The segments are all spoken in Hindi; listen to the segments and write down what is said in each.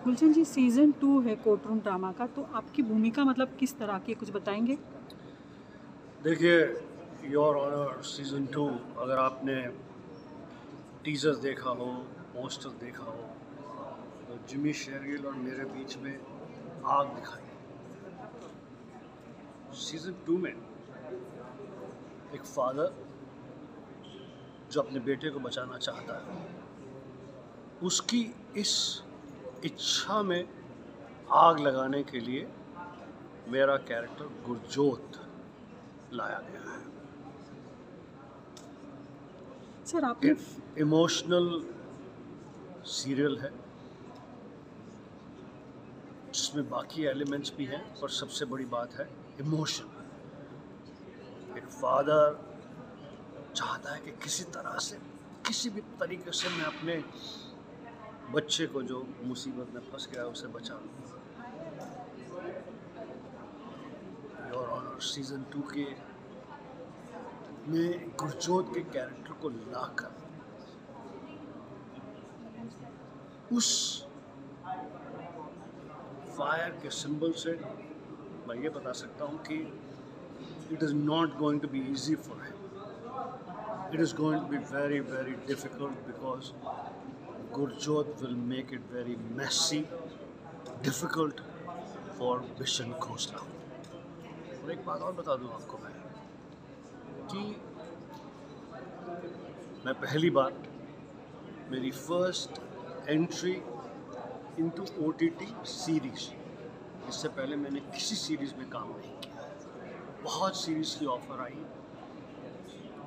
गुलशन जी, सीज़न 2 है कोर्ट रूम ड्रामा का, तो आपकी भूमिका मतलब किस तरह की है, कुछ बताएँगे? देखिए, योर ऑनर सीज़न 2 अगर आपने टीज़र देखा हो, पोस्टर देखा हो, तो जिमी शेरगिल और मेरे बीच में आग दिखाई। सीज़न 2 में एक फादर जो अपने बेटे को बचाना चाहता है, उसकी इस इच्छा में आग लगाने के लिए मेरा कैरेक्टर गुरजोत लाया गया है। सर आपने इमोशनल सीरियल है जिसमें बाकी एलिमेंट्स भी हैं, पर सबसे बड़ी बात है इमोशन। एक फादर चाहता है कि किसी तरह से, किसी भी तरीके से मैं अपने बच्चे को जो मुसीबत में फंस गया उसे बचा लूँ। योर ऑनर सीज़न 2 के में गुरजोत के कैरेक्टर को लाकर उस फायर के सिंबल से मैं ये बता सकता हूँ कि it is not going to be easy for him. It is going to be very, very difficult because Gurjot will make it very messy, difficult for Bishan Khosla. और एक बात और बता दूं आपको मैं कि मैं पहली बार मेरी first entry into OTT series, इससे पहले मैंने किसी सीरीज में काम नहीं किया है। बहुत सीरीज की ऑफर आई।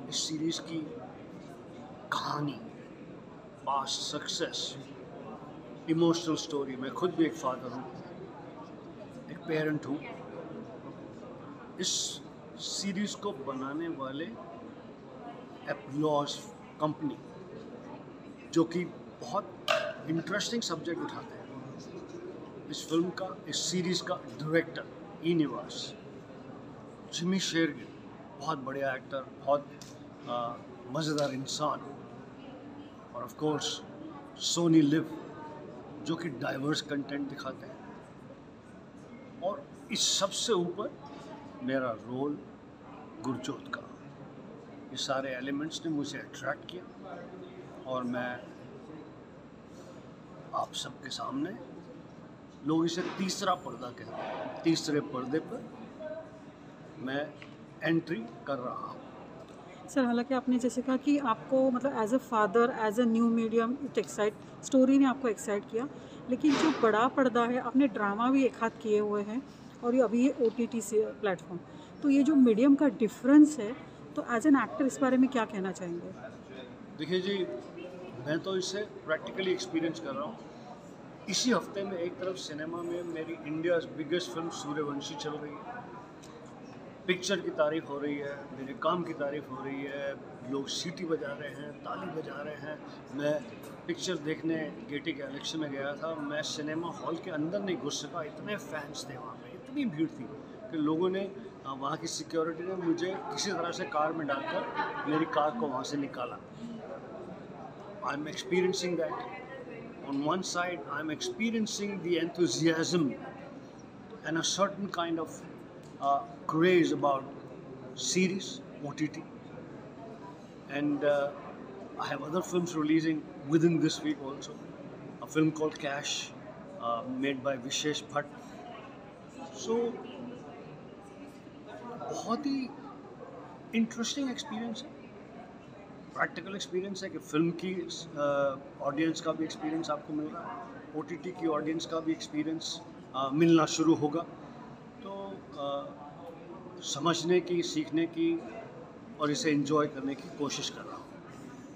इस सीरीज की कहानी, पास्ट सक्सेस, इमोशनल स्टोरी, मैं खुद भी एक फादर हूँ, एक पेरेंट हूँ। इस सीरीज को बनाने वाले एप्लॉज कंपनी, जो कि बहुत इंटरेस्टिंग सब्जेक्ट उठाते हैं, इस फिल्म का, इस सीरीज का डायरेक्टर निवास, जिमी शेरगिल, बहुत बढ़िया एक्टर, बहुत मज़ेदार इंसान, और ऑफ कोर्स सोनी लिव जो कि डाइवर्स कंटेंट दिखाते हैं, और इस सबसे ऊपर मेरा रोल गुरजोत का। ये सारे एलिमेंट्स ने मुझे अट्रैक्ट किया और मैं आप सबके सामने, लोग इसे तीसरा पर्दा कहते हैं, तीसरे पर्दे पर मैं एंट्री कर रहा हूँ। सर, हालांकि आपने जैसे कहा कि आपको मतलब as a father, as a new medium it excite, story ने आपको एक्साइट किया, लेकिन जो बड़ा पर्दा है, आपने ड्रामा भी एक हाथ किए हुए हैं और ये अभी ये OTT से प्लेटफॉर्म, तो ये जो मीडियम का डिफरेंस है, तो एज एन एक्टर इस बारे में क्या कहना चाहेंगे? देखिए जी, मैं तो इसे प्रैक्टिकली एक्सपीरियंस कर रहा हूँ। इसी हफ्ते में एक तरफ सिनेमा में मेरी इंडियाज़ बिगेस्ट फिल्म सूर्यवंशी चल रही है, पिक्चर की तारीफ हो रही है, मेरे काम की तारीफ हो रही है, लोग सीटी बजा रहे हैं, ताली बजा रहे हैं। मैं पिक्चर देखने गेटी गैलेक्सी में गया था, मैं सिनेमा हॉल के अंदर नहीं घुस सका, इतने फैंस थे वहाँ पे, इतनी भीड़ थी कि लोगों ने, वहाँ की सिक्योरिटी ने मुझे किसी तरह से कार में डालकर मेरी कार को वहाँ से निकाला। I am experiencing that. On one side, I'm experiencing the enthusiasm and a certain kind of craze about series, OTT, and I have other films releasing within this week also. A film called Cash, made by Vishesh Bhatt. So, बहुत ही इंटरेस्टिंग एक्सपीरियंस है, प्रैक्टिकल एक्सपीरियंस है कि फिल्म की ऑडियंस का भी एक्सपीरियंस आपको मिल रहा है, OTT की ऑडियंस का भी एक्सपीरियंस मिलना शुरू होगा। तो समझने की, सीखने की और इसे एंजॉय करने की कोशिश कर रहा हूँ।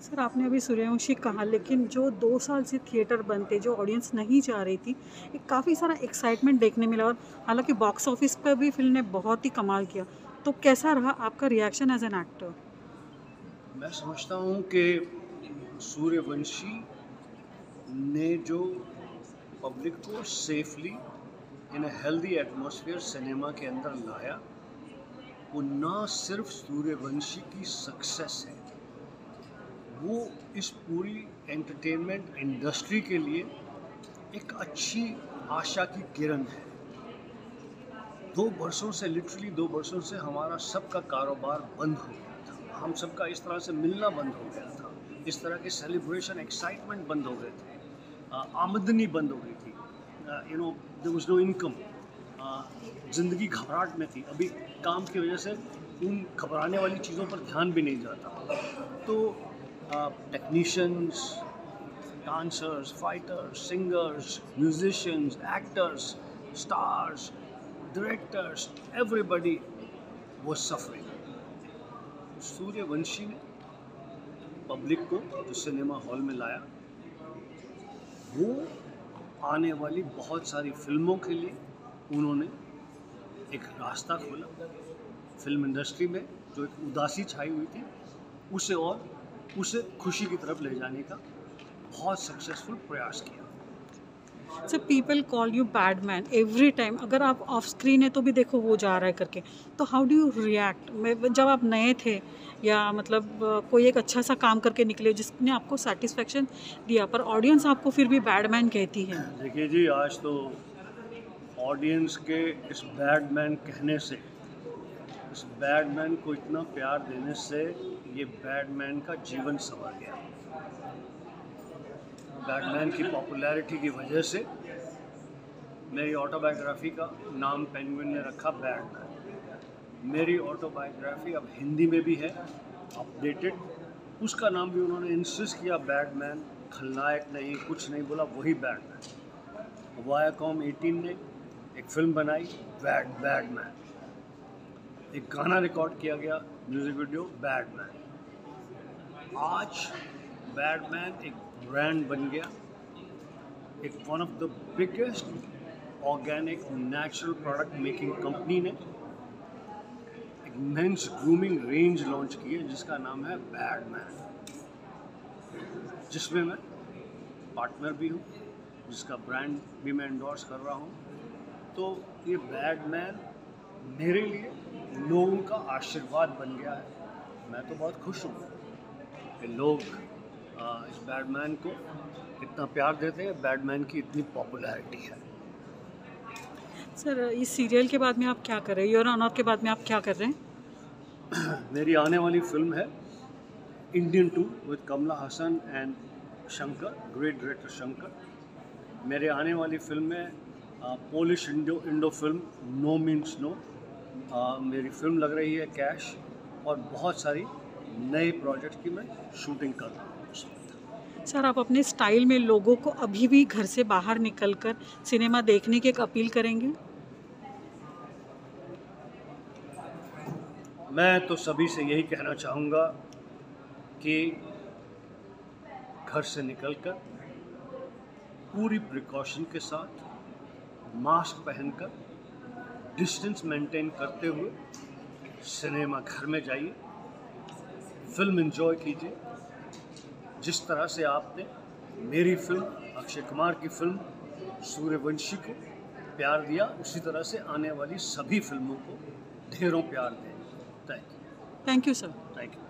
सर, आपने अभी सूर्यवंशी कहा, लेकिन जो 2 साल से थिएटर बंद थे, जो ऑडियंस नहीं जा रही थी, एक काफ़ी सारा एक्साइटमेंट देखने मिला, और हालांकि बॉक्स ऑफिस पर भी फिल्म ने बहुत ही कमाल किया, तो कैसा रहा आपका रिएक्शन एज एन एक्टर? मैं समझता हूँ कि सूर्यवंशी ने जो पब्लिक को safely in a healthy atmosphere cinema के अंदर लाया, वो ना सिर्फ सूर्यवंशी की सक्सेस है, वो इस पूरी एंटरटेनमेंट इंडस्ट्री के लिए एक अच्छी आशा की किरण है। 2 वर्षों से, लिटरली 2 वर्षों से हमारा सबका कारोबार बंद हो गया था। हम सबका इस तरह से मिलना बंद हो गया था। इस तरह के सेलिब्रेशन, एक्साइटमेंट बंद हो गए थे। आमदनी बंद हो गई थी। There was no income. ज़िंदगी घबराहट में थी। अभी काम की वजह से उन घबराने वाली चीज़ों पर ध्यान भी नहीं जाता। तो technicians, dancers, fighters, singers, musicians, actors, stars, directors, everybody was suffering. Suryavanshi ने पब्लिक को जो सिनेमा हॉल में लाया, वो आने वाली बहुत सारी फिल्मों के लिए उन्होंने एक रास्ता खोला। फिल्म इंडस्ट्री में जो एक उदासी छाई हुई थी, उसे खुशी की तरफ ले जाने का बहुत सक्सेसफुल प्रयास किया। Sir people call you bad man every time, अगर आप ऑफ स्क्रीन है तो भी देखो वो जा रहा है करके, तो हाउ डू यू रिएक्ट? जब आप नए थे या मतलब कोई एक अच्छा सा काम करके निकले जिसने आपको सेटिस्फेक्शन दिया, पर ऑडियंस आपको फिर भी बैड मैन कहती है। देखिए जी, आज तो ऑडियंस के इस बैड मैन कहने से, इस बैड मैन को इतना प्यार देने से ये बैड मैन का जीवन संवर गया। बैटमैन की पॉपुलैरिटी की वजह से मेरी ऑटोबायोग्राफी का नाम पेंगुइन ने रखा बैटमैन। मेरी ऑटोबायोग्राफी अब हिंदी में भी है, अपडेटेड। उसका नाम भी उन्होंने इंसिस्ट किया बैटमैन। खलनायक नहीं, कुछ नहीं बोला, वही बैटमैन। वायाकॉम 18 ने एक फिल्म बनाई बैटमैन। एक गाना रिकॉर्ड किया गया, म्यूजिक वीडियो बैटमैन। आज बैटमैन एक ब्रांड बन गया। एक one of the biggest organic natural product making company ने एक मेंस ग्रूमिंग रेंज लॉन्च की है जिसका नाम है बैटमैन, जिसमें मैं पार्टनर भी हूँ, जिसका ब्रांड भी मैं एंडोर्स कर रहा हूँ। तो ये बैटमैन मेरे लिए लोगों का आशीर्वाद बन गया है। मैं तो बहुत खुश हूँ कि लोग इस बैटमैन को इतना प्यार देते हैं, बैटमैन की इतनी पॉपुलैरिटी है। सर इस सीरियल के बाद में आप क्या कर रहे हैं? योर ऑनर के बाद में आप क्या कर रहे हैं? मेरी आने वाली फिल्म है Indian 2 with Kamal Haasan and Shankar, great director Shankar. मेरे आने वाली फिल्म में Polish Indo film no means no. मेरी फिल्म लग रही है कैश, और बहुत सारी नए प्रोजेक्ट की मैं शूटिंग कर रहा हूँ। सर आप अपने स्टाइल में लोगों को अभी भी घर से बाहर निकलकर सिनेमा देखने की एक अपील करेंगे? मैं तो सभी से यही कहना चाहूँगा कि घर से निकलकर पूरी प्रिकॉशन के साथ, मास्क पहनकर, डिस्टेंस मेंटेन करते हुए सिनेमा घर में जाइए, फिल्म एंजॉय कीजिए। जिस तरह से आपने मेरी फिल्म, अक्षय कुमार की फिल्म सूर्यवंशी को प्यार दिया, उसी तरह से आने वाली सभी फिल्मों को ढेरों प्यार दें। Thank you. Thank you sir. Thank you.